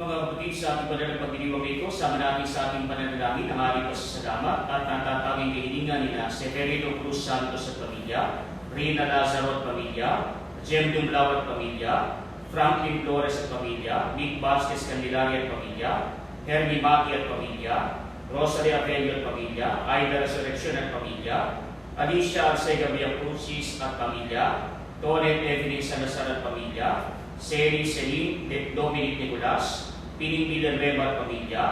Mga kapatid, sa ating banal na pagdiriwang ito, sama natin sa ating pananalangin ang ating pasasalamat at natatanging kahilingan nila Severino Cruz Santos at pamilya, Rina Lazaro at pamilya, Jem Dumlao at pamilya, Franklin Flores at pamilya, Nick Vasquez Candelaria at pamilya, Hermie Maki at pamilya, Rosalie Avelio at pamilya, Aida Resurrection at pamilya, Alicia Arcega Villacrucis at pamilya, Tonet Evelyn Salazar at pamilya, Seri Celine Dominic Nicolas, Piling Villanueva at pamilya,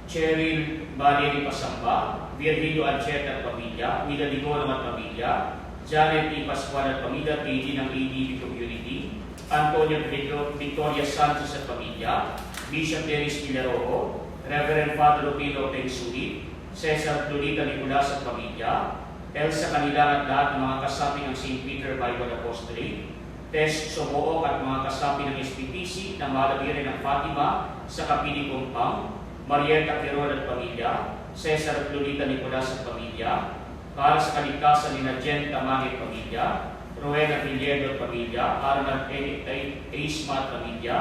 Cheryl Valerie Pasamba, Virgilio Alcheta at pamilya, Mila Ligorong at pamilya, Janet E. Pascual at pamilya, PG ng ADV Community, Antonio Victoria Santos at pamilya, Bishop Dennis Villarojo, Reverend Father Lupino Pensuli, Cesar Florida Nicolas at pamilya, Elsa Canilang at lahat ng mga kasapi ng St. Peter Bible Apostolate, Tess Sobook at mga kasapi ng SPPC na malabirin ng Fatima sa Kapili Kumpang, Marieta Quirol at pamilya, Cesar Florida Nicolas at pamilya, para sa kaligtasan ni Jen Tamang at pamilya, Rowena Villero at pamilya, Arnold Eisma at pamilya,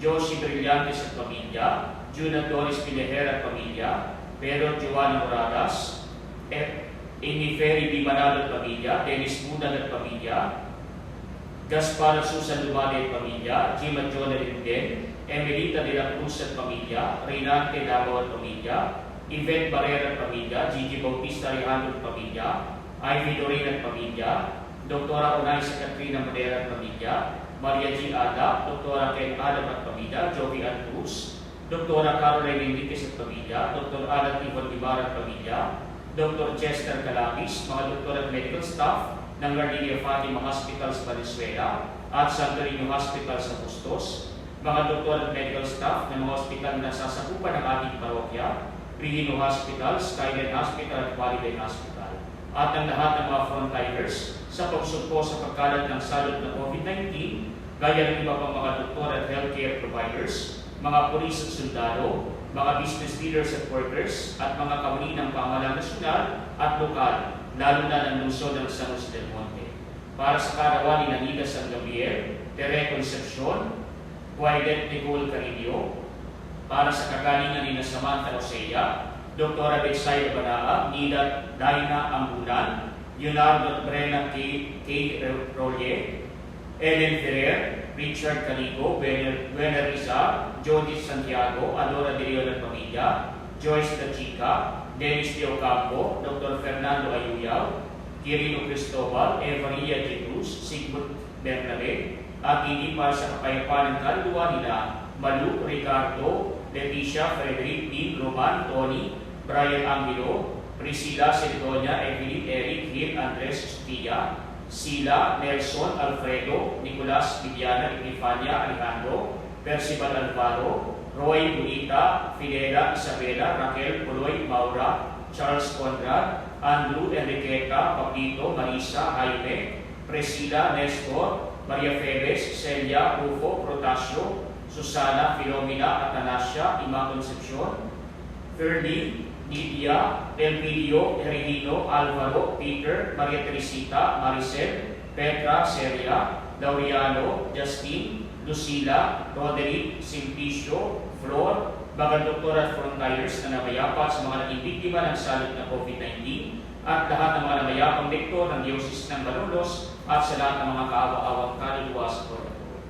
Josie Brillantes at pamilya, Juna Doris Vilejera at pamilya, Pedro Joana Moradas, Amy Ferry Bimanado at pamilya, Dennis Budan at pamilya, Gaspar Susan Lumade at pamilya, Jim at Jonah Linden, Emelita de la Cruz at pamilya, Reynante Davao at pamilya, Yvette Barrera at pamilya, Gigi Bautista Alejandro at pamilya, Ivy Doreen at pamilya, Dr. Onaisa Katrina Madera at pamilya, Maria G. Ada, Dr. Ken Adam at pamilya, Jovi Ann Cruz, Dr. Caroline Enriquez at pamilya, Dr. Alan Ivon Ibarra at pamilya, Dr. Chester Calapis, mga doktor at medical staff ng Garlinia Fatima Hospital sa Valenzuela at Santorino Hospital sa Bustos, mga doktor at medical staff ng mga hospital na sasakupan ng ating parokya, Prihino Hospital, Skyline Hospital at Validine Hospital, at ang lahat ng mga frontliners sa pagsugpo sa pagkalat ng salot ng COVID-19, gaya ng iba pang mga doktor at healthcare providers, mga pulis at sundalo, mga business leaders at workers, at mga kawani ng pamahalaan nasyonal at lokal, lalo na ng lungsod ng San Jose del Monte. Para sa karawan ni Nida San Gabriel, Tere Concepcion, Guaidet Nicole Carillo, para sa kagalingan ni Samantha Osea, Dr. Betsay Banaa, Nida Daina Ambulan, Leonardo Brena K. Rolle, Ellen Ferrer, Richard Caligo, Buena Rizal, Jody Santiago, Adora de Leon at pamilya, Joyce Da Chica, Dennis De Ocampo, Dr. Fernando Ayuyaw, Quirino Cristobal, Evaria Jesus, Sigmund Bernabe, at hindi para sa kapayapaan ng kaluluwa nila Malu, Ricardo, Leticia, Frederick, Dean, Roman, Tony, Brian Angelo, Priscilla, Cedonia, Evelyn, Eric, Hill, Andres, Sofia, Sila, Nelson, Alfredo, Nicolas, Viviana, Epifania, Alejandro, Percival Alvaro, Roy, Bonita, Fidela, Isabela, Raquel, Puloy, Maura, Charles Conrad, Andrew, Enriqueta, Pablito, Marisa, Jaime, Priscilla, Nestor, Maria Febes, Celia, Rufo, Protasio, Susana, Filomena, Atanasia, Ima Concepcion, Ferdy, Lydia, Elpidio, Erigino, Alvaro, Peter, Maria Teresita, Maricel, Petra, Celia, Lauriano, Justin, Lucila, Roderick, Simplicio, Flor, mga doktor at frontliners na namayapa sa mga naging biktima ng salot na COVID-19 at lahat ng mga namayapang lektor ng Diocese ng Malolos at sa lahat ng mga kaawa-awang kaluluwa sa purgatorio.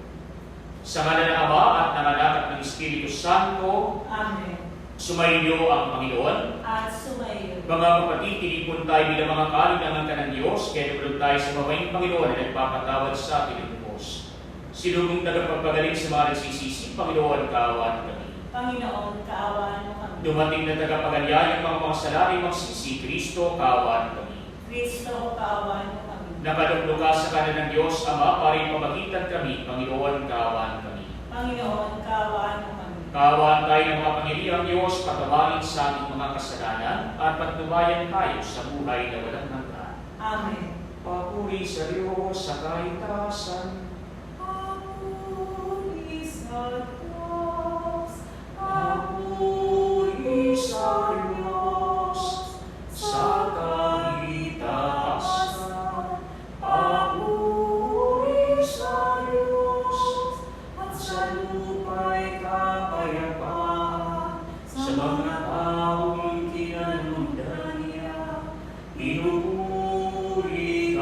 Sa ngalan ng Ama at ng Anak at ng Espiritu Santo, Amen. Sumainyo ang Panginoon. At sumayo. Mga kapatid, tinipon tayo bilang mga kalinangan ka ng Diyos, kaya tulog tayo sa mamayang Panginoon na nagpapatawad sa atin ng Diyos. Sinugong tagapagpagaling sa mga nagsisisi, Panginoon, kaawaan kami. Panginoon, kaawaan mo kami. Dumating na tagapagalyayang mga salari magsisi, Kristo, kaawaan kami. Kristo, kaawaan mo kami. Nakaduglo ka sa kanan ng Diyos, Ama, para pamagitan kami, Panginoon, kaawaan kami. Panginoon, kaawaan mo kami. Kaawaan tayo ng mga Panginoong Diyos, patawarin sa ating mga kasalanan, at patnubayan tayo sa buhay na walang hanggan. Amen. Papuri sa Diyos sa kaitasan. Papuri sa Diyos. Papuri sa Diyos sa kaitasan. Papuri sa Diyos at sa lupa'y kapal.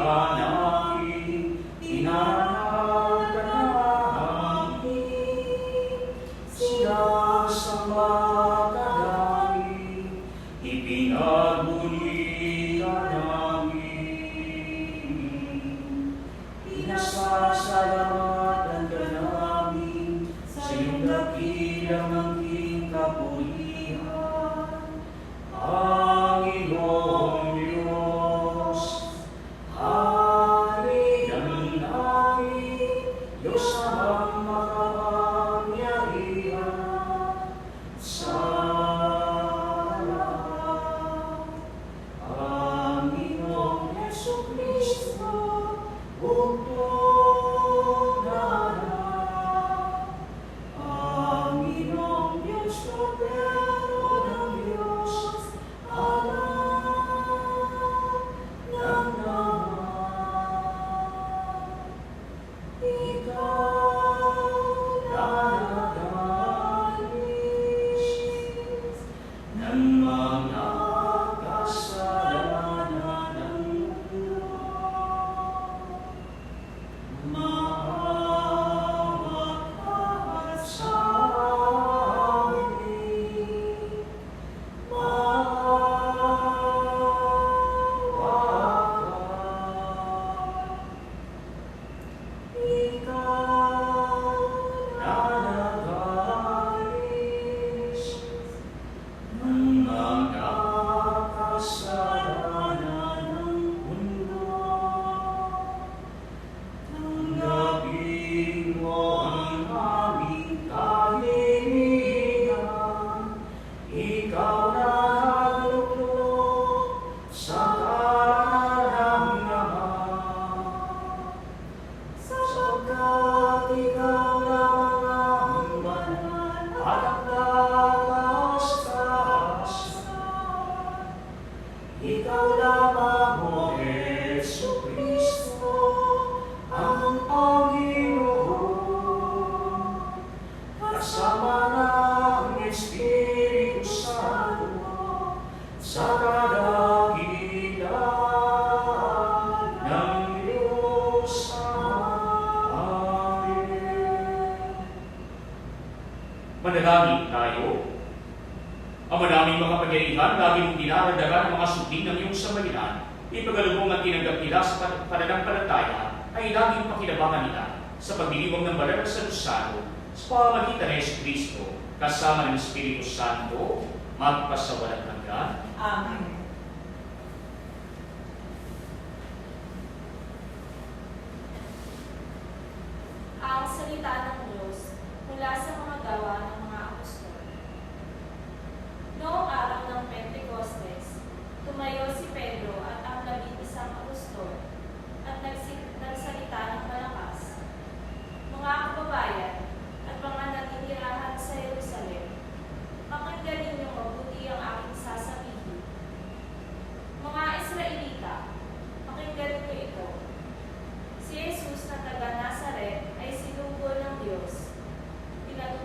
ka namin, inanap ka namin, siya sa magdadami, ipinagbuli ka namin. Pinasasalamatan ka namin, sa iyong dakilang angking kapulihan, Panginoong Diyos. Hari ng langit, Diyos amang makapangyarihan, salamat. Panginoong Jesucristo, bugtong darat. Panginoong Diyos, Kordero ng Diyos, anak ng naman. Ikaw nanalis ng mga kasalanan ng mundo. Maawa ka sa amin. Maawa ka. Ikaw nanalis ng mga kasalanan ng mundo. Tanggapin mo ang aming kahilingan. Ikaw na nagluklok sa karamdaman. Sapagkat ikaw lamang ang banal at ang takas-takasan. Ikaw lamang, O Jesucristo, ang Panginoon, kasama ng Espiritu Santo, sa kadakilaan ng Diyos Ama. Amen. Manalangin tayo. Ama naming makapangyarihan, lagi mong dinaradagan ang mga sundin ng iyong sambayanan. Ipagalubong at tinanggap nila sa pananampalataya ay laging pakinabangan nila sa pagdiriwang ng banal sa Lusano sa pamamagitan ng Jesucristo kasama ng Espiritu Santo magpasawalang hanggan. Amen. Ang salita ng Diyos mula sa mga gawa ng mga apostol. Noong araw ng Pentecostes, tumayo si Pedro at ang 11 apostol at nagsalita ng malakas. Mga kababayan at mga naninirahan sa Jerusalem, pakinggan ninyong mabuti ang aking sasabihin. Mga Israelita, pakinggan ninyo ito. Si Jesus na taga Nazaret ay sinunggol ng Diyos. Pinatunayan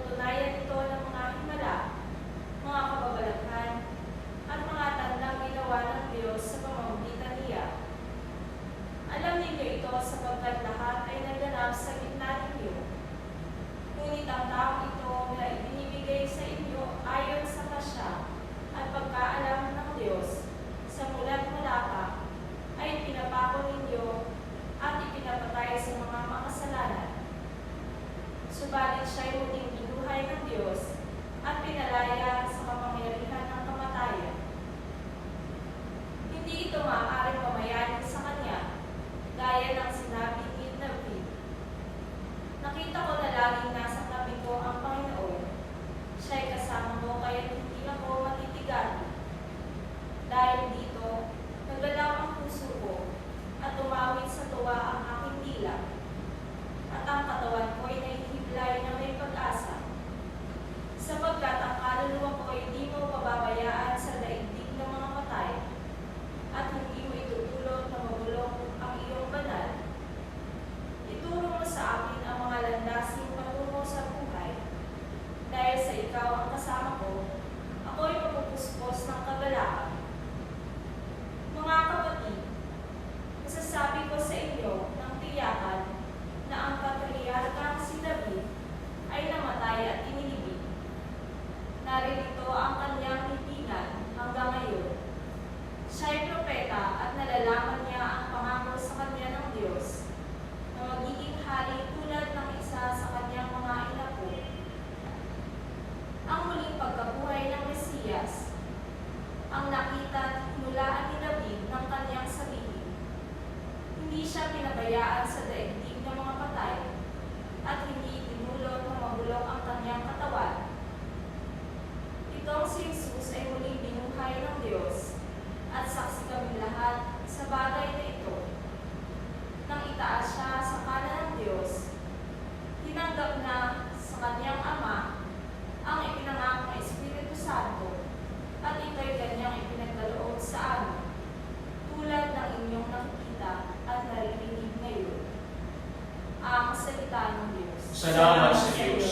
Salamat sa Diyos.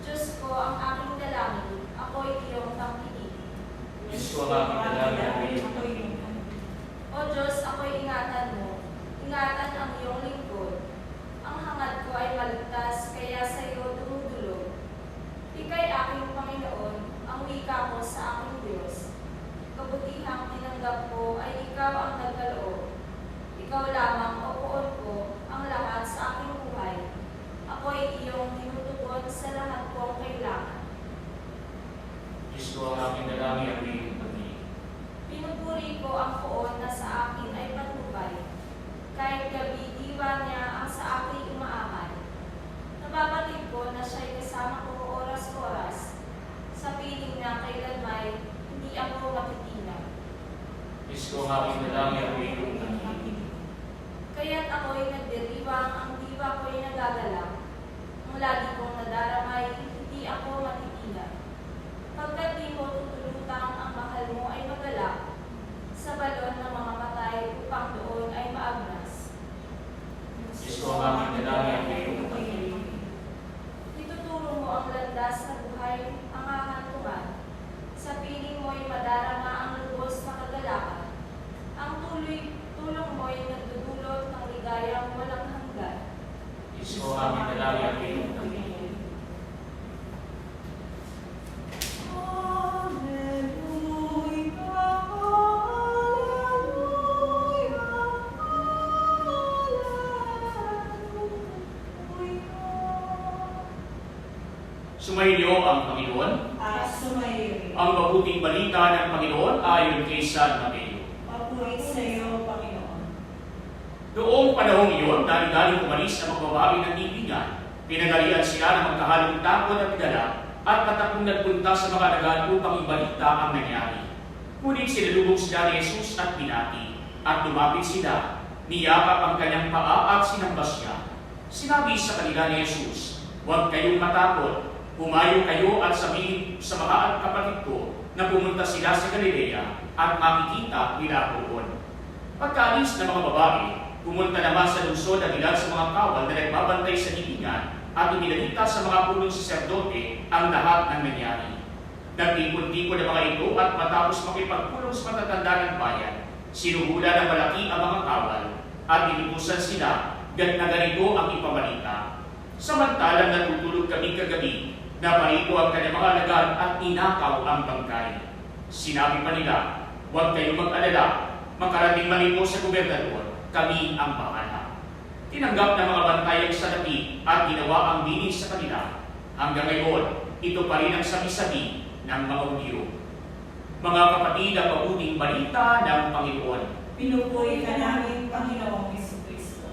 Diyos ko ang aking dalangin, ako'y iyong pangkinig. Diyos ko ang aking dalangin. O Diyos, ako'y ingatan mo. Ingatan ang iyong lingkod. Ang hangad ko ay maligtas, kaya sa iyo dumudulog. Ika'y aking Panginoon, ang wika ko sa aking Diyos. Kabutihang tinanggap ko ay ikaw ang nagkaloob. Ikaw lamang, o poon ko, ang lahat sa aking buhay. Ako'y iyong tinutugon sa lahat kong kailangan. Diyos ko ang aking dalangin ang iyong pag-ibig. Pinupuri ko ang poon na sa akin ay patnubay. Kahit gabi, diwa niya ang sa akin umaamay. Nababatid ko na siya'y kasama ko oras-oras. Sa piling na kailanmay, hindi ako matitinag. Diyos ko ang aking dalangin ang iyong pag-ibig. Kaya't ako'y nagdiriwang, ang diwa ko'y nagagalang. Ang lagi kong nadaramay, hindi ako matitinag. Pagkat di mo tutulutang ang mahal mo ay magalak, sa balon ng mga matay upang doon ay maagnas. Diyos ko ang aking dalangin ang iyong pag-ibig. Ituturo mo ang landas na buhay, ang hahantungan. Sa piling mo'y madarama ang lubos na kagalakan. Ang tulong mo'y nagdudulot ng ligayang walang hanggan. Diyos ko ang aking dalangin ang iyong pag-ibig. Sumainyo ang Panginoon. At sumayo. Ang mabuting balita ng Panginoon ayon kay San Mateo. Papuri sa iyo, Panginoon. Noong panahong iyon, dali-daling umalis ang mga babae ng ibingan. Pinagalian sila ng magkahalong takot at gala at katakong nagpunta sa mga dagat upang ibalita ang nangyari. Ngunit sinalubong sila ni Jesus at binati at lumapit sila. Niyakap ang kanyang paa at sinamba siya. Sinabi sa kanila ni Jesus, "Huwag kayong matakot. Humayo kayo at sabihin sa mga kapatid ko na pumunta sila sa Galilea at makikita nila roon." Pagkaalis ng mga babae, pumunta naman sa lungsod at ilan sa mga kawal na nagbabantay sa libingan at inilalita sa mga punong saserdote ang lahat ng nangyari. Nagtipon-tipon ang mga ito at matapos makipagpulong sa matatanda ng bayan, sinuhula ng malaki ang mga kawal at inibusan sila na ganito ang ipabalita. Samantalang natutulog kami kagabi, naparito ang kanyang mga alagad at inakaw ang bangkay. Sinabi pa nila, "Huwag kayong mag-alala, makarating man ito sa gobernador, kami ang bahala." Tinanggap ng mga bantay ang salapi at ginawa ang dinig sa kanila. Hanggang ngayon, ito pa rin ang sabi-sabi ng mga Hudyo. Mga kapatid, ang mabuting balita ng Panginoon. Pinupuri ka namin, Panginoong Jesucristo.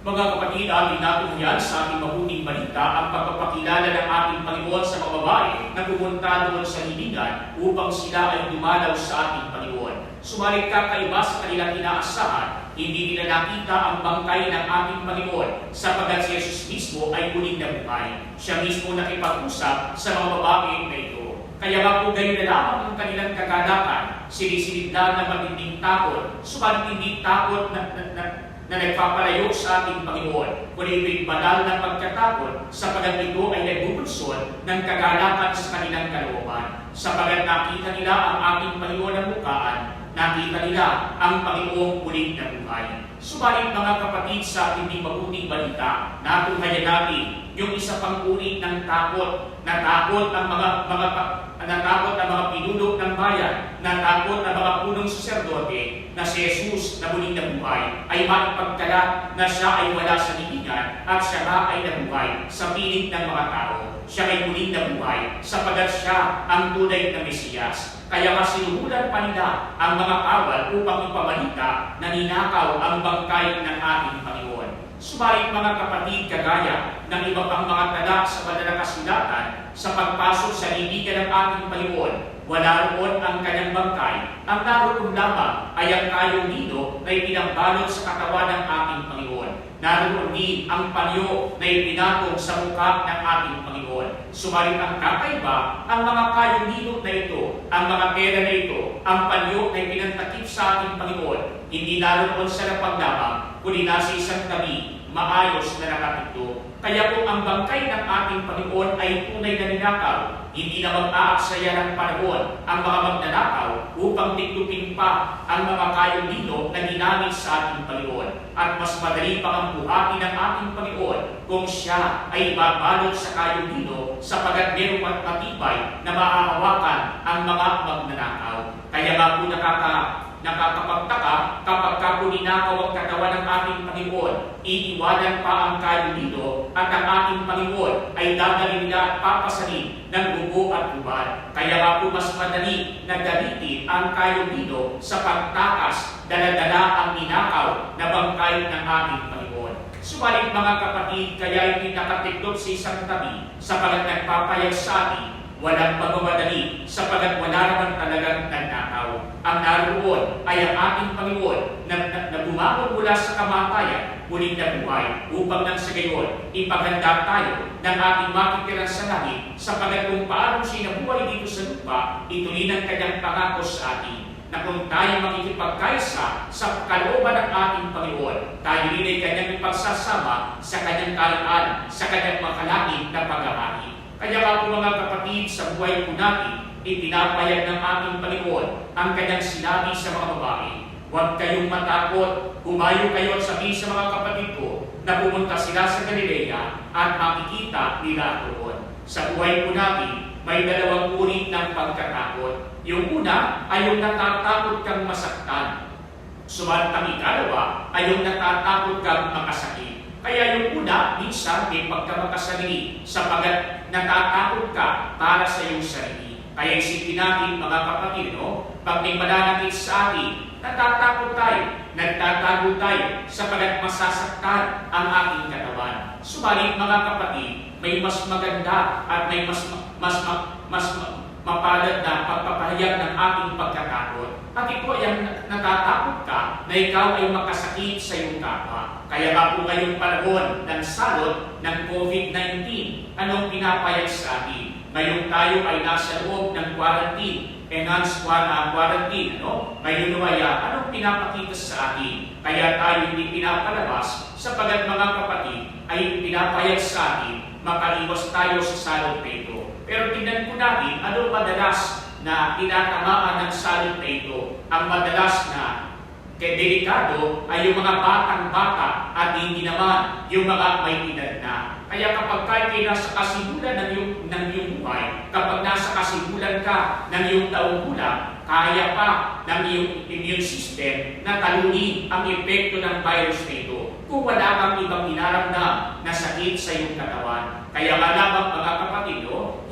Mga kapatid, ating natungyan sa ating mabuting balita ang pagpapakilala ng ating Panginoon sa mga babae na pumunta doon sa libingan upang sila ay dumalaw sa ating Panginoon. Subalit kakaiba sa kanilang inaasahan, hindi nila nakita ang bangkay ng ating Panginoon sapagkat si Jesus mismo ay muling nabuhay. Siya mismo nakipag-usap sa mga babae na ito. Kaya nga po gayon na lamang ang kanilang kagalakan, sinisilid lang ng matinding takot, subalit hindi takot na nagpapalayo sa ating Panginoon, kundi ito'y banal na pagkatakot sapagat ito ay nagbubunsod ng kagalakan sa kanilang kalooban. Sapagat nakita nila ang ating Panginoon ng bukaan, nakita nila ang Panginoong muling na buhay. Subalit mga kapatid, sa ating mabuting balita, natunghayan natin yung isa pang uri ng takot, natakot ang mga pinuno ng bayan, natakot ang mga punong saserdote na si Jesus na muling nabuhay ay maipagkalat na siya ay wala sa libingan at siya nga ay nabuhay sa piling ng mga tao. Siya ay muling nabuhay sapagat siya ang tunay na Mesiyas. Kaya nga sinuhulan pa nila ang mga kawal upang ipabalita na ninakaw ang bangkay ng ating Panginoon. Subalit mga kapatid, kagaya ng iba pang mga tala sa banal na kasulatan, sa pagpasok sa libingan ng ating Panginoon, wala roon ang kanyang bangkay. Ang naroon lamang ay ang kayong nino na ipinambalot sa katawan ng ating Panginoon. Naroon din ang panyo na ipinatong sa mukha ng ating Panginoon. Subalit ang kakaiba, ang mga kayong nino na ito, ang mga tela na ito, ang panyo na ipinantakip sa ating Panginoon, hindi naroon sa lapag lamang, kundi nasa isang tabi, maayos na nakapito. Kaya kung ang bangkay ng ating Panginoon ay tunay na ninakaw, hindi na mag-aaksaya ng panahon ang mga magnanakaw upang tiklupin pa ang mga kayong na ginamit sa ating Panginoon. At mas madali pang ang buhatin ng ating Panginoon kung siya ay babalot sa kayong sapagat merong matibay na maahawakan ang mga magnanakaw. Kaya nga po nakakapagtaka kapag ninakaw ang katawan ng ating Panginoon, iiwanan pa ang kayong at ang ating Panginoon ay dadalhin nila at papasanin ng bubo at hubad. Kaya nga po mas madali na gamitin ang kayong sa pagtakas, daladala ang ninakaw na bangkay ng ating Panginoon. Subalit mga kapatid, kaya hindi nakatiklop sa isang tabi sapagat nagpapayag sa atin, walang pagmamadali sapagat wala naman talagang nagnakaw. Ang naroon ay ang ating Panginoon na bumangon mula sa kamatayan, muling nabuhay upang nang sa gayon ipaghanda tayo ng ating makikirang sa langit sapagat kung paano siya nabuhay dito sa lupa, ituloy ng kanyang pangako sa atin na kung tayo makikipagkaisa sa kalooban ng ating Panginoon, tayo rin ay kanyang ipagsasama sa kanyang kalaan, sa kanyang makalangit na paghahari. Kaya nga po mga kapatid, sa buhay po natin, ipinapayag ng ating Panginoon ang kanyang sinabi sa mga babae. Huwag kayong matakot, humayo kayo at sabihin sa mga kapatid ko na pumunta sila sa Galilea at makikita nila roon. Sa buhay po natin, may dalawang uri ng pagkatakot. Yung una ay yung natatakot kang masaktan. Sumantang ikalawa ay yung natatakot kang makasakit. Kaya yung una, minsan may pagkamakasarili sapagat natatakot ka para sa iyong sarili. Kaya isipin natin mga kapatid, pag may mananakit sa atin, natatakot tayo, nagtatago tayo sapagat masasaktan ang ating katawan. Subalit mga kapatid, may mas maganda at may mas mapalad na pagpapahayag ng ating pagkatakot. At ito ay ang natatakot ka na ikaw ay makasakit sa iyong kapwa. Kaya nga po ngayong panahon ng salot ng COVID-19, anong pinapayag sa atin? Ngayon tayo ay nasa loob ng quarantine, enhanced quarantine. Ngayon ay anong pinapakita sa atin? Kaya tayo hindi pinapalabas sapagat mga kapatid ay pinapayag sa atin makaliwas tayo sa salot na ito. Pero tingnan po natin, ano madalas na tinatamaan ng salot na ito? Ang madalas na delikado ay yung mga batang-bata at hindi naman yung mga may edad na. Kaya kapag kayo nasa kasimulan ng iyong buhay, kapag nasa kasimulan ka ng iyong taong gulang, kaya pa ng iyong immune system na talunin ang epekto ng virus na ito kung wala kang ibang inaramdam na sakit sa iyong katawan. Kaya nga lamang mga kapatid,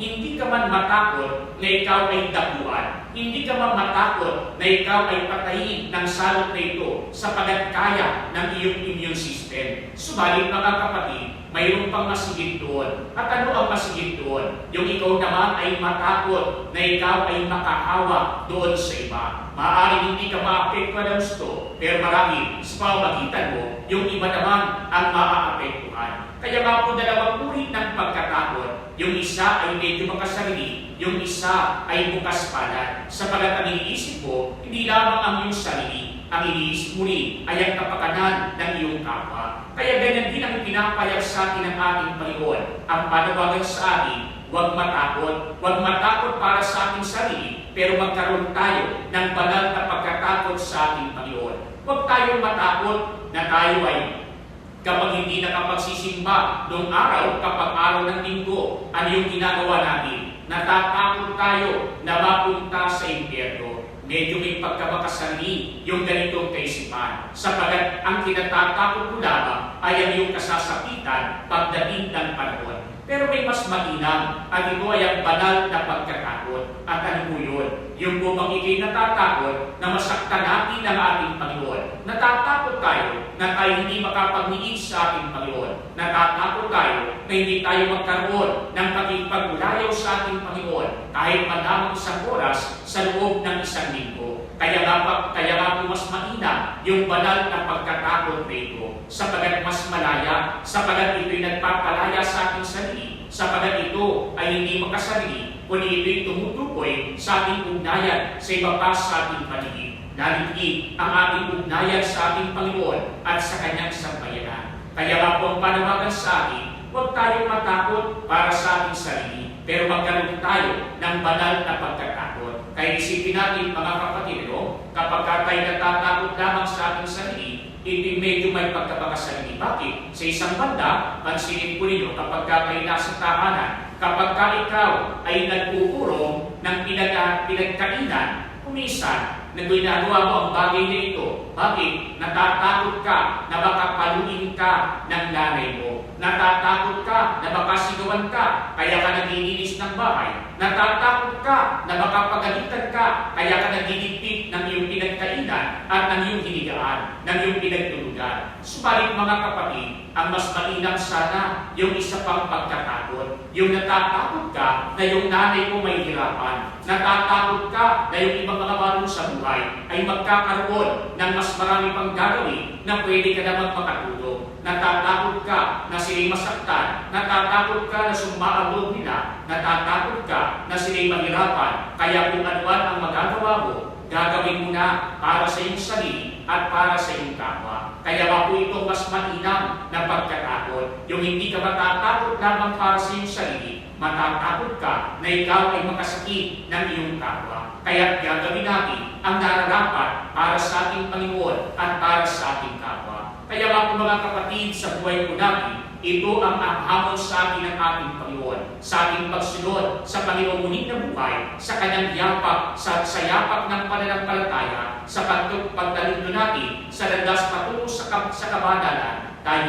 hindi ka man matakot na ikaw ay dapuan. Hindi ka man matakot na ikaw ay patayin ng salot na ito sapagat kaya ng iyong immune system. Subalit mga kapatid, mayroon pang masigit doon. At ano ang masigit doon? Yung ikaw naman ay matakot na ikaw ay makahawa doon sa iba. Maaaring hindi ka maapektuhan ng gusto, pero marami sa pamamagitan mo, yung iba naman ang maaapektuhan. Kaya nga po dalawang uri ng pagkatakot. Yung isa ay medyo makasarili, yung isa ay bukas palad. Sapagat ang iniisip mo, hindi lamang ang iyong sarili, ang iniisip mo rin ay ang kapakanan ng iyong kapwa. Kaya ganyan din ang pinapayag sa atin ng ating Panginoon. Ang panawagan sa atin, huwag matakot para sa ating sarili, pero magkaroon tayo ng banal na pagkatakot sa ating Panginoon. Huwag tayong matakot na tayo ay kapag hindi nakapagsisimba noong araw, kapag araw ng linggo, ano yung ginagawa natin? Natatakot tayo na mapunta sa impyerno. Medyo may pagkamakasarili yung ganitong kaisipan. Sapagat ang kinatatakot ko lamang ay ang iyong kasasakitan pagdating ng panahon. Pero may mas mainam at ito ay ang banal na pagkatakot. At ano po yun? Yung po bang ikay natatakot na masaktan natin ang ating Panginoon. Natatakot tayo na tayo hindi makapagniig sa ating Panginoon. Natatakot tayo na hindi tayo magkaroon ng pagkipagulayaw sa ating Panginoon kahit madamang isang oras sa loob ng isang linggo. Kaya nga po mas mainam yung banal na pagkatakot na ito sapagat mas malaya, sapagat ito'y nagpapalaya sa ating sarili, sapagat ito ay hindi makasarili, kundi ito'y tumutukoy sa ating ugnayan sa iba pa sa ating paligid. Naligid ang ating ugnayan sa ating Panginoon at sa kanyang sambayanan. Kaya nga po ang panawagan sa atin, huwag tayong matakot para sa ating sarili, pero magkaroon tayo ng banal na pagkatakot. Kaya isipin natin mga kapatid, kapag tayo natatakot lamang sa ating sarili, medyo may pagkabakasarili. Bakit? Sa isang banda, pansinin po ninyo kapag kayo nasa tahanan, kapag ikaw ay nag-uurong ng pinagkainan, kumisan, ginagawa mo ang bagay na ito. Bakit? Natatakot ka na baka paluin ka ng nanay mo. Natatakot ka na baka sigawan ka, kaya ka naglilinis ng bahay. Natatakot ka na baka pagalitan ka, kaya ka nagliligpit ng iyong pinagkainan at ng iyong hinigaan, ng iyong pinagtulugan. Subalit mga kapatid, ang mas mainam sana yung isa pang pagkatakot. Yung natatakot ka na yung nanay mo may hirapan. Natatakot ka na yung ibang mga barong sa buhay ay magkakaroon ng mas marami pang gagawin na pwede ka naman makatulong. Natatakot ka na sila'y masaktan. Natatakot ka na sumaan loob nila. Natatakot ka na sila'y mahirapan. Kaya kung anuman ang magagawa mo, gagawin mo na para sa iyong sarili at para sa iyong kapwa. Kaya nga po itong mas mainam na pagkatakot. Yung hindi ka matatakot lamang para sa iyong sarili, matatakot ka na ikaw ay makasakit ng iyong kapwa. Kaya gagawin natin ang nararapat para sa ating Panginoon at para sa ating kapwa. Kaya nga po mga kapatid, sa buhay po natin, ito ang hamon sa atin ng ating Panginoon, sa ating pagsunod sa Panginoong muling na buhay, sa kanyang yapak, sa yapak ng pananampalataya, sa pagtalino natin sa landas patungo sa kabanalan. Tayo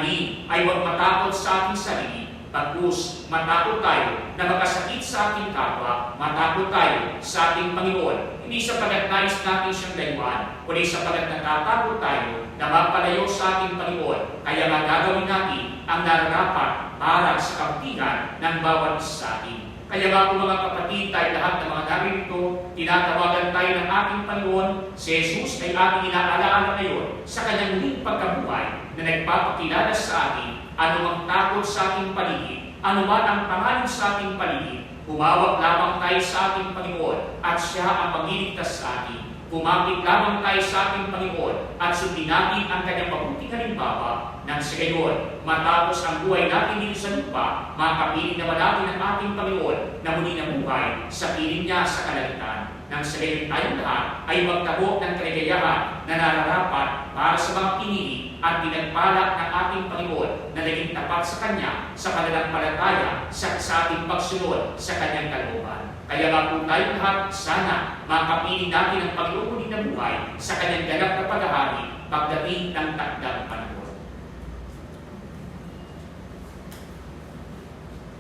ay huwag matakot sa ating sarili, bagkus matakot tayo na makasakit sa ating kapwa, matakot tayo sa ating Panginoon. Hindi sapagat nais natin siyang layuan, kundi sapagat natatakot tayo na mapalayo sa ating Panginoon. Kaya nga gagawin natin ang nararapat para sa kabutihan ng bawat isa sa atin. Kaya nga po mga kapatid, tayo lahat ng mga naririto, tinatawagan tayo ng ating Panginoon. Si Jesus ay ating inaalaala ngayon sa kanyang muling pagkabuhay na nagpapakilala sa atin anumang takot sa ating paligid, anuman ang pangalan sa ating paligid. Humawak lamang tayo sa ating Panginoon at siya ang magliligtas sa atin. Kumapit lamang tayo sa ating Panginoon at sundin natin ang kanyang mabuting halimbawa nang sa gayon, matapos ang buhay natin dito sa lupa, makapiling naman natin ang ating Panginoon na muli na buhay sa piling niya sa kalangitan. Nang sa gayon tayong lahat ay magtabo ng kaligayahan na nararapat para sa mga pinili at pinagpala ng ating Panginoon na naging tapat sa Kanya sa pananampalataya sa ating pagsunod sa Kanyang kalooban. Kaya nga po tayong lahat, sana makapiling natin ang Panginoon muli na buhay sa Kanyang ganap na paghahari pagdating ng takdang panahon.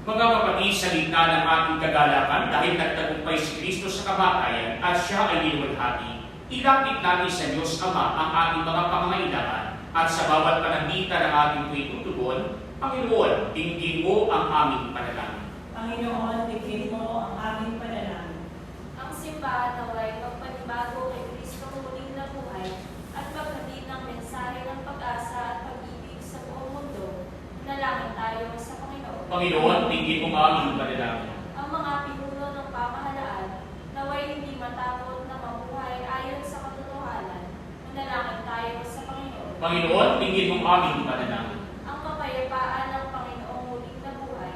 Mga kapatid, sa gitna ng ating kagalakan dahil nagtagumpay si Kristo sa kamatayan at siya ay niluwalhati, ilapit natin sa Diyos Ama ang ating mga pangangailangan at sa bawat pananglitan ng ating tuwing Panginoon, dinggin mo ang aming panalangin. Panginoon, dinggin mo ang aming panalangin. Ang simbahan naway magpanibago kay Kristo muling na buhay at maghatid ng mensahe ng pag-asa at pag-ibig sa buong mundo. Nalangin tayo sa Panginoon. Panginoon, dinggin mo ang aming panalangin. Ang mga pinuno ng pamahalaan naway hindi matakot na mabuhay ayon sa katotohanan. Manalangin tayo sa Panginoon. Panginoon, dinggin mo ang aming panalangin. Ang kapayapaan ng Panginoong muling na buhay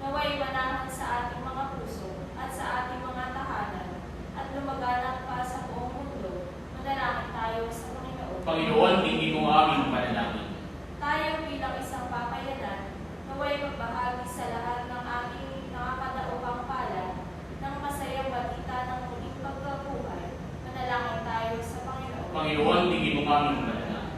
naway manahan sa ating mga puso at sa ating mga tahanan at lumaganap pa sa buong mundo. Manalangin tayo sa Panginoon. Panginoon, dinggin mo ang aming panalangin. Tayo bilang isang pamayanan, naway magbahagi sa lahat ng ating nakakadaupang palad ng masayang balita ng muling pagkabuhay. Manalangin tayo sa Panginoon. Panginoon, dinggin mo ang aming panalangin.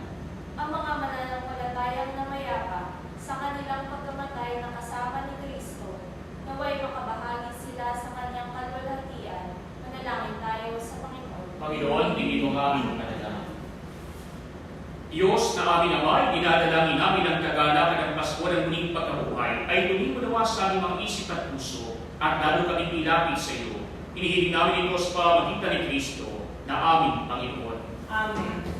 Ang mga mananampalatayang namayapa sa kanilang pagkamatay na kasama ni Kristo, naway makabahagi sila sa kanyang kalwalhatian. Manalangin tayo sa Panginoon. Panginoon, dinggin mo ang aming panalangin. Diyos na aming Ama, dinadalangin namin ang kagalakan ng Pasko ng muling pagkabuhay ay lumimunawa sa aming mga isip at puso at lalo kami pilapit sa iyo. Hinihiling namin ito sa pamamagitan ni Kristo na aming Panginoon. Amen.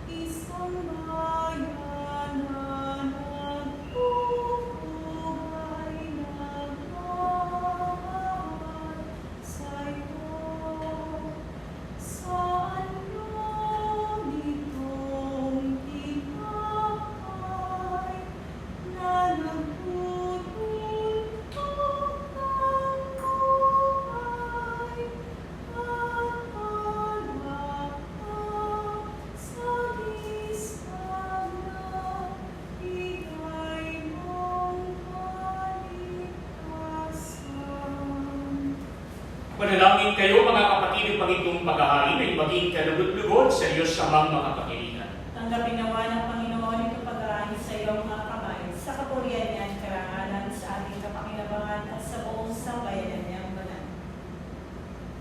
Isang kayo mga kapatid ng Panginoong paghahain ay maging kalugod-lugod sa Diyos amang makapangyarihan. Tanggapin nawa ng Panginoon ito pag-aari sa iyong mga kamay, sa kapurihan niya at karangalan sa ating kapakinabangan at sa buong sambayanan niyang banal.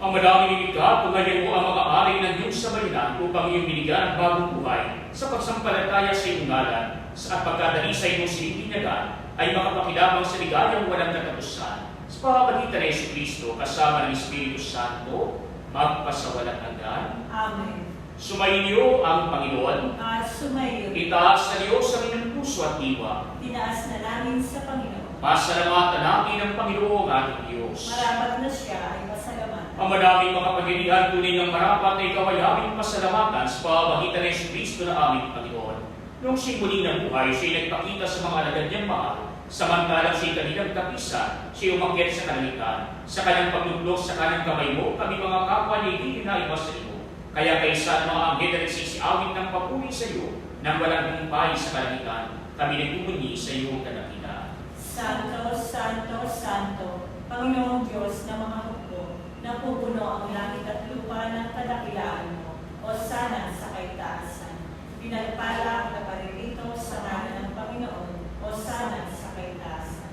Ang madaming inikha, tungayan mo ang mga ari ng iyong sambayanan upang iyong binigyan ng bagong buhay sa pagsampalataya sa iyong ngalan at pagkadali sa iyong sinipinyagan ay makapakilabang sa ligayang walang katapusan. Sa pamamagitan ng Jesucristo kasama ng Espiritu Santo, magpasawalang hanggan. Amen. Sumainyo ang Panginoon. At sumayo, Itaas sa Diyos sa inyong puso at diwa. tinaas na namin sa Panginoon. Pasalamatan natin ang Panginoong ating Diyos. Marapat na siya ay pasalamatan. Ang madaming makapangyarihan tunay ng marapat na ikaw ay aming pasalamatan sa pamamagitan ng Jesucristo na aming Panginoon. Noong siya'y muli ng buhay, siya'y nagpakita sa mga alagad niyang mahal. Samantalang siya'y kanilang kapisan, siya'y umakyat sa kalangitan. Sa kanyang paglublog sa kanang kamay mo, kami mga kapwa niya hindi naiwas sa iyo. Kaya kaysa mga anghel na nagsisiawit ng papuri sa iyo, nang walang humpay sa kalangitan, kami nagpupunyi sa iyo kadakilaan. Santo, Santo, Santo, Panginoong Diyos na mga hukbo, napupuno ang langit at lupa ng kadakilaan mo, o sana sa kaitaasan. Pinagpala ang naparirito sa ngalan ng Panginoon, o sana sa kaitaasan.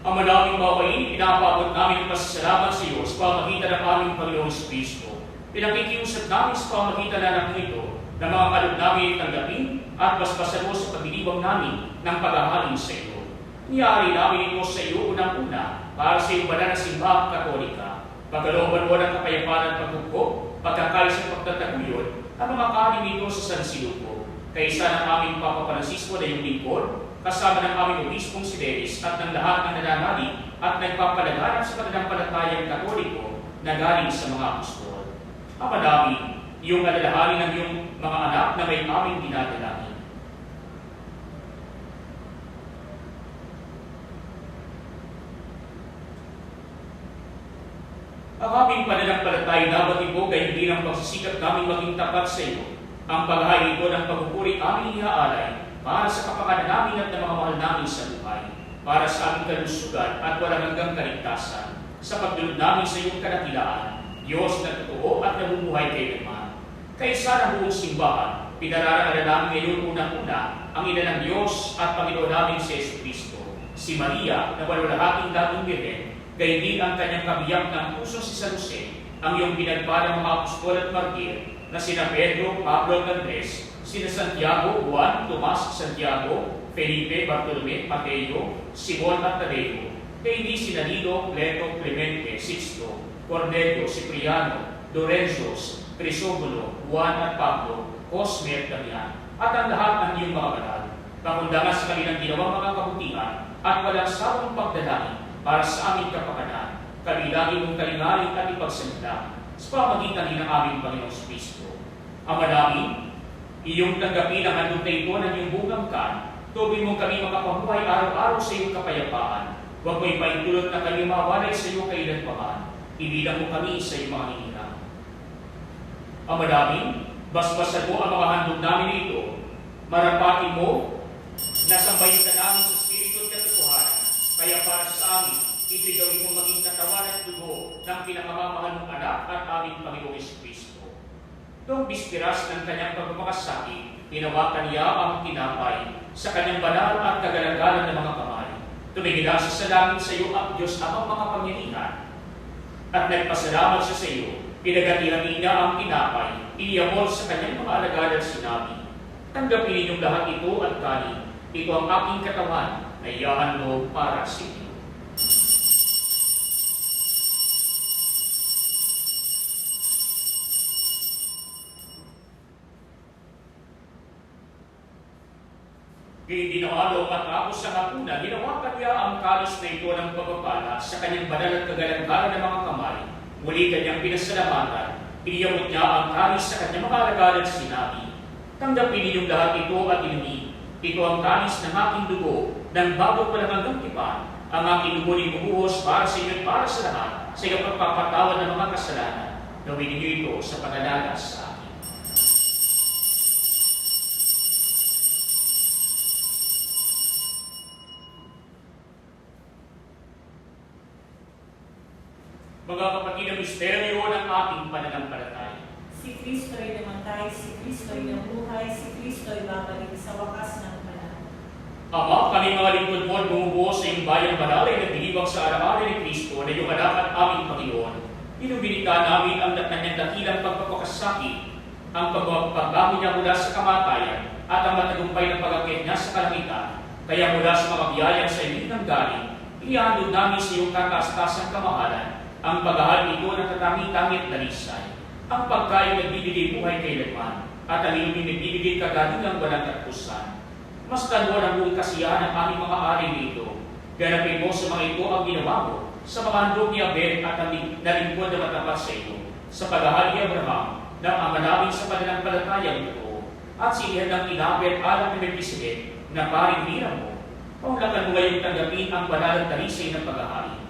Ang madaming bawain, pinapabot namin ang pasasalamat sa iyo sa pamagitan ng aming Panginoong Kristo. Pinakikiusap namin sa pamagitan ng anak mo ito na mga kaloob namin ay tanggapin at basbasan mo sa pagdiriwang namin ng paghahalin sa iyo. Niyari namin ito sa iyo unang-una para sa iyong banal na simbahang Katolika. Pagkalooban mo ng kapayapaan at pagkukop, pagkakalis at pagtataguyod, ang mga kahanin nito sa San Silupo. Kaysa ng aming Papa Francisco na iyong lingkod, kasama ng aming Obispong si Dennis at ng lahat ng nananalig at nagpapalaganap sa pananampalatayang Katoliko na galing sa mga apostol. Ang madami, iyong alalahanin ng iyong mga anak na may aming dinadalangin. Ang aming pananampalatay dapat ibo kay hindi ng pagsisikap namin maging tapat sa iyo. Ang paghahain ito ng pagpupuri aming iaalay para sa kapakanan namin at ng mga mahal namin sa buhay, para sa aming kalusugan at walang hanggang kaligtasan, sa pagdulog namin sa iyong kadakilaan, Diyos na totoo at nabubuhay kailanman. Kaysa ng buong simbahan, pinararaan namin ngayon unang-una ang ina ng Diyos at Panginoon namin si Jesucristo, si Maria na walwalahating dating Birhen, gayon din ang kanyang kabiyak ng puso si San Jose, ang iyong pinagpalang mga apostol at martir na sina Pedro, Pablo at Andres, sina Santiago, Juan, Tomas, Santiago, Felipe, Bartolome, Mateo, Simon at Tadeo, kay hindi sina Lido, Leto, Clemente, Sixto, Cornelio, Cipriano, Lorenzo, Crisobulo, Juan at Pablo, Cosme at Damian, at ang lahat ng iyong mga banal, pakundangan sa kanilang ginawang mga kabutihan at walang sawang pagdalangin para sa aming kapakanan, kabilangin mong kalingaling at ipagsalita sa pamagitan ng aming Panginoong Kristo. Ang madaming, iyong tanggapin ang handog na ito ng iyong bungangkan, tubig mong kami makapamuhay araw-araw sa iyong kapayapaan. Huwag mo ipaintulot na kami mawalay sa iyong kailanpaman. Ibilang mo kami sa iyong mga hinirang. Ang madaming, basbasan mo ang mga handog namin ito. Marapatin mo na sambahin ka namin sa Espiritu at katotohanan. Kaya para sa amin, ito'y gawin mong maging katawan at dugo ng pinakamamahal mong anak at aming Panginoong Jesucristo. Noong bispiras ng kanyang pagpapakasakit, tinawakan niya ang tinapay sa kanyang banal at kagalagalan ng mga kamay. Tumingin sa langit sa iyo ang Diyos amang makapangyarihan at nagpasalamat siya sa iyo. Pinagatihan niya ang tinapay, iniyamol sa kanyang mga alagad at sinabi, tanggapin ninyong lahat ito at kanin. Ito ang aking katawan na iyahandog para sa inyo. Dinawalo at tapos sa hakuna, ginawakan niya ang kalis na ito ng pagpapala sa kanyang banal at kagalagalan ng mga kamay. Muli kanyang pinasalamatan, iniyamot niya ang kalis sa kanyang mga alagad at sinabi, tanggapin ninyong lahat ito at inumin. Ito ang kalis ng aking dugo, ng bago pa lang hanggang tipan, ang aking dugo ni bubuhos para sa inyo at para sa lahat, sa iyong pagpapatawad ng mga kasalanan. Gawin niyo ito sa pagalagas sa akin. Mga kapatid, ang misteryo ng ating pananampalataya. Si Kristo ay namatay, si Kristo ay nabuhay, si Kristo ay babalik sa wakas ng panahon. Ama, kami mga lingkod mo at bumubuo sa iyong bayang banal ay nagdilibang sa araw-araw ni Kristo na iyong anak at aming Panginoon. Inubinita namin ang kanyang dakilang pagpapakasakit, ang pagbabago niya mula sa kamatayan at ang matagumpay ng pag-akyat niya sa kalangitan. Kaya mula sa mga biyayang sa inyo nang galing, ihahandog namin sa iyong kataas-tasang kamahalan ang paghahal nito ng katangi-tangit na lisay, ang pagkain nagbibigay buhay kailanman at ang iyong nagbibigay kagalingang walang katpusan. Mas tanwa ng buong kasiyahan ng aming mga ari nito. Ganapin mo sa mga ito ang ginawa mo sa mga handog ni Abel at ang nalingkod na matapat sa iyo, sa paghahal ni Abraham ng ama namin sa pananampalatayang ito, at sinihan ng inabel alam ni Melchizedek na paring hirang mo. Paulakan mo ngayong tanggapin ang banal at talisay ng paghahari.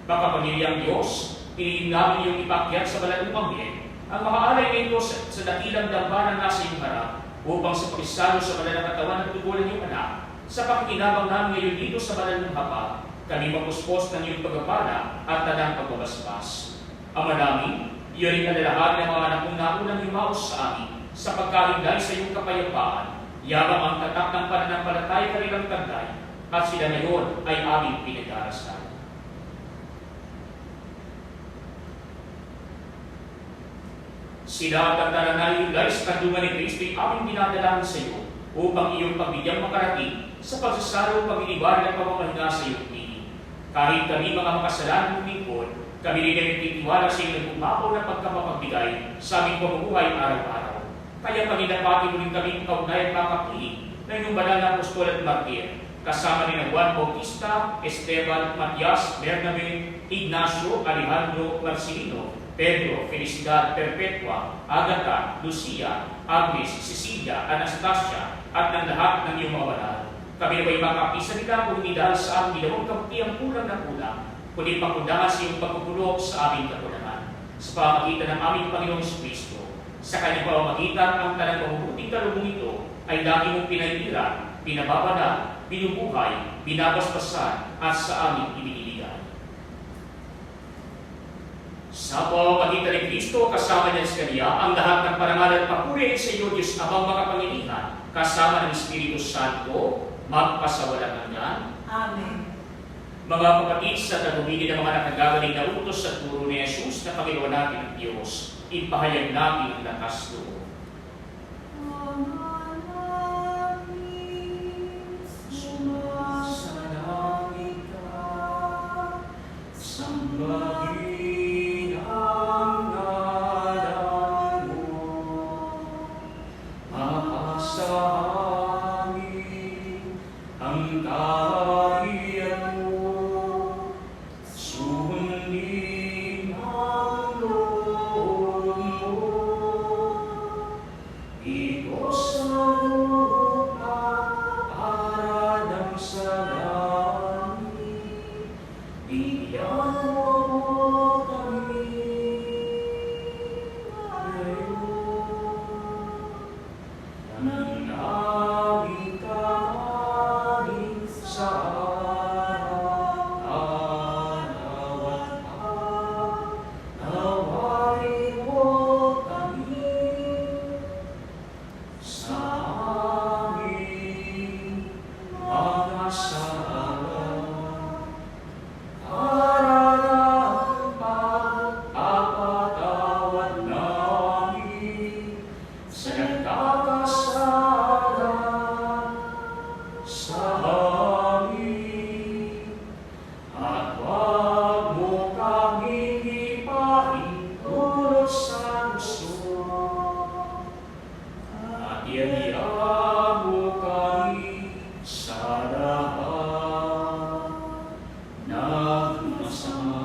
Makapamilyang Diyos, pinihin namin iyong ipakyat sa balang pamilya ang mga alay nito sa dakilang dambana na nasa iyong harap upang sa pagisalo sa banal na katawan at dugo ng iyong anak. Sa pakikinabang namin ngayon dito sa banal ng hapa, kami mapuspos ng iyong pagpapala at tanang pagbabasbas. Ama namin, iyon rin kalalahan ng mga anak mong naunang yumaos sa amin sa pagkahinday sa iyong kapayapaan. Yabang ang tatak ng pananampalataya kanilang tagday at sila ngayon ay aming pinag-aarasan. Sila at ang taranay sa kadungan ni Kristo ay aming dinadalangin sa iyo upang iyong pagbigyang makarating sa pagsasaro, pag-inibar at pamamahinga sa iyong piling. Kahit kami mga makasalanan ng lingkod, kami rin ay nagtitiwala sa iyong nagpumapaw na pagkamapagbigay sa aming pamumuhay araw-araw. Kaya paginapati mo rin kami kaugnay at makapiling ng iyong banal na apostol at martir, kasama ni Juan Bautista, Esteban, Matias, Bernabe, Ignacio, Alejandro, Marcelino, Pedro, Felicidad, Perpetua, Agatha, Lucia, Agnes, Cecilia, Anastasia, at ng lahat ng iyong mga banal. Kami na ba'y makapisa nila kung hindi dahil sa aming ginawang kabuti ang kulang na kulang, kundi pakundangan sa iyong pagkukulong sa aming kakulangan. Sa pamamagitan ng aming Panginoong Kristo, sa kanyang pamamagitan ang talang mabubuting kalubong ito ay lagi mong pinahiran, pinababala, binubuhay, binabasbasan at sa aming ibinibigay. Sa pamamagitan ni Kristo, kasama niya sa Kanya, ang lahat ng parangal at papuri sa iyo, Diyos Amang makapangyarihan, kasama ng Espiritu Santo, magpasawalang hanggan. Amen. Mga kapatid, sa taluhinin ng mga nakagagaling na utos sa turo ni Jesus na Panginoon natin ang Diyos, ipahayag natin ang lakas loob. Sumasalangit ka, sambahin ang ngalan mo, mapasaangin ang kaharian mo, sundin ang loob mo. Ito sa lupa para ng sa langit, bigyan mo kami ngayon ng aming kakanin sa araw at nawain mo kami sa aming mga sala. Para ng pagpapatawad namin sa nagkakasala sa amin. At huwag mo kaming ipahintulot sa gusto, at iyan mo kami sa lahat ng masama.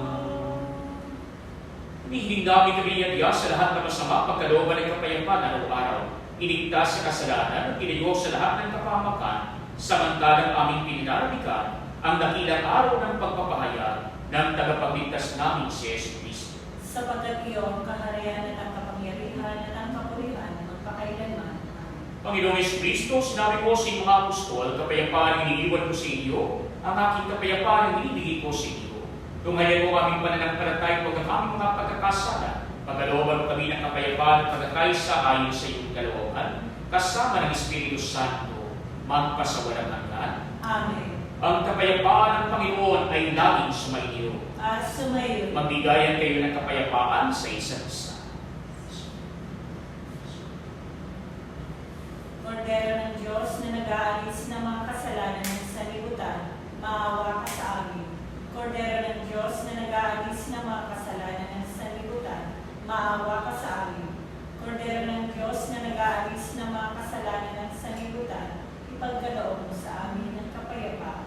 Hinihiling namin kami iyan sa lahat ng masama, pagkalooban ng kapayapaan araw-araw, iligtas sa kasalanan at ilayo sa lahat ng kapahamakan, samantalang aming pinaramikan ang dakilang araw ng pagpapahayag ng tagapagligtas namin si Yesu Cristo. Sapagkat iyong kaharian at ang kapangyarihan at ang kapurihan magpakailanman. Amen. Panginoong Yesu Cristo, sinabi mo sa iyong mga apostol, kapayapaan ang iniiwan ko sa inyo, ang aking kapayapaan ang inibigay ko sa inyo. Tunghayan mo aming pananampalataya huwag ang aming mga pagkakasala. Pagkalooban mo kami ng kapayapaan at pagkakaisa ayon sa iyong kalooban, kasama ng Espiritu Santo, magpasawalang hanggan. Amen. Ang kapayapaan ng Panginoon ay laging sumainyo. At sumayo. Magbigayan kayo ng kapayapaan sa isa't isa. Kordero ng Diyos na nag-aalis ng mga kasalanan ng sanlibutan, maawa ka sa amin. Kordero ng Diyos na nag-aalis ng mga kasalanan ng sanlibutan, maawa ka sa amin. Kordero ng Diyos na nag-aalis ng mga kasalanan ng sanlibutan, ipagkaloob mo sa amin ng kapayapaan.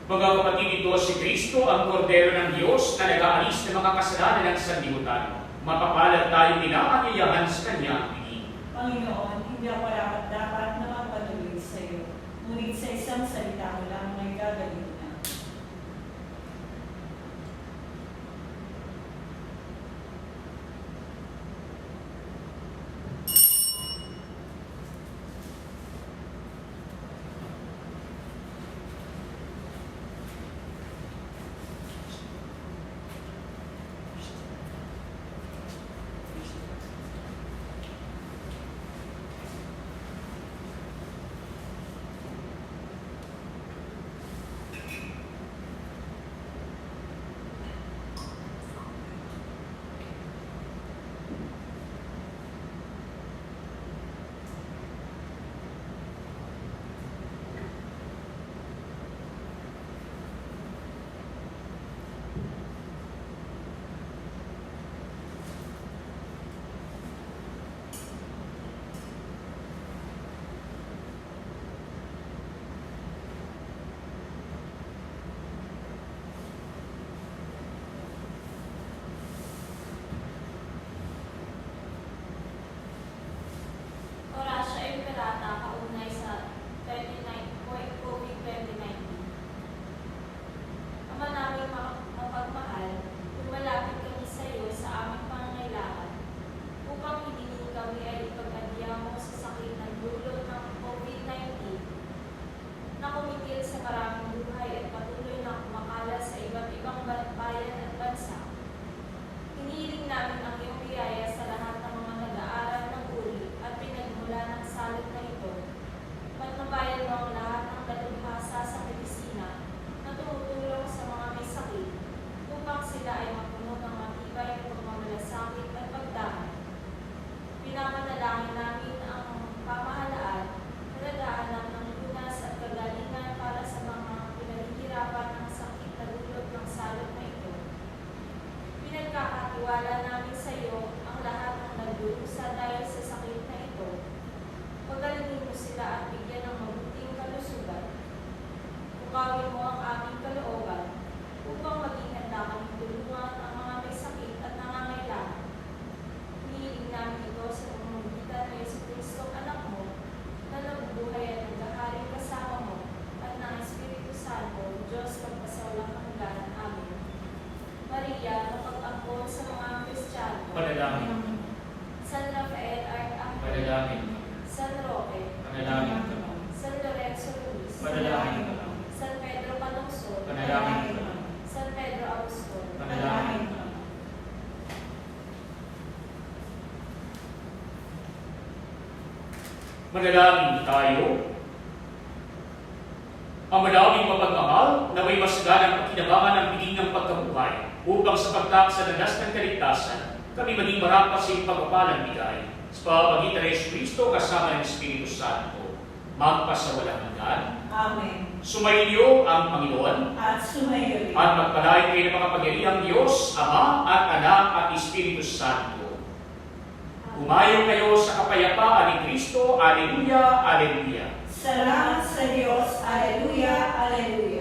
Mga kapatid, ito si Kristo, ang Kordero ng Diyos na nag-aalis ng mga kasalanan ng sanlibutan. Mapapalad tayo inaanyayahan sa Kanya. Panginoon, hindi ako dapat na magpatuloy sa iyo, ngunit sa isang salita mo lang may gagawin na. Orasya Imperata kaugnay sa 29 Ama namin mapagmahal, lumalapit kami sa iyo sa aming pangangailangan upang hidingin kami ay ipag-adya mo sa sakit ng dulot ng COVID-19 na kumitil sa maraming buhay at patuloy na kumakalat sa iba't ibang bayan at bansa. Hinihiling namin ang iyong biyaya sa lahat ng mga nag-aaral ng uri at pinagmula ng salot na ito. Patnubayan mo ang lahat ng dalubhasa sa medisina na tumutulong sa mga may sakit upang sila ay mapuno ng matibay na pagmamalasakit at pagdamay. Pinapanalangin namin ang pamahalaan na nag-aanap ng lunas at kagalingan para sa mga pinaghihirapan ng sakit na dulot ng salot na ito. Pinagkakatiwala namin sa iyo ang lahat ng nagdurusa dahil sa sakit na ito. Pagalingin mo sila at bigyan ng mabuting kalusugan. Bukawin mo ang aming kalooban upang maging handa kaming tulungan ang mga may sakit at nangangailangan. Hinihiling namin ito sa pamamagitan ng Jesucristo, anak mo, na nabubuhay at naghahari kasama mo at ng Espiritu Santo, Diyos magpasawalang hanggan. Amen. Maria, napag-ampon sa mga Kristiyano. Panalangin. San Rafael Arcangel. Panalangin. San Roque. Panalangin. San Lorenzo Luis. Panalangin. San Pedro Calungsod. Panalangin. San Pedro Agustin. Panalangin. Manalangin tayo. Ang madaming mapagmahal na may masganang pakinabangan ng piging ng pagkabuhay upang sa pagtaksa ng danas ng kaligtasan, kami maging marapat sa iyong pagpapalang bigay. Sa pamamagitan ng Jesucristo kasama ng Espiritu Santo, magpasawalang hanggan. Amen. Sumainyo ang Panginoon At sumayo rin. at magpalain kayo ng makapangyarihang Diyos, Ama at Anak at Espiritu Santo. Umayo kayo sa kapayapaan ni Kristo. Alleluia, Alleluia. Salamat sa Diyos. Alleluia, Alleluia.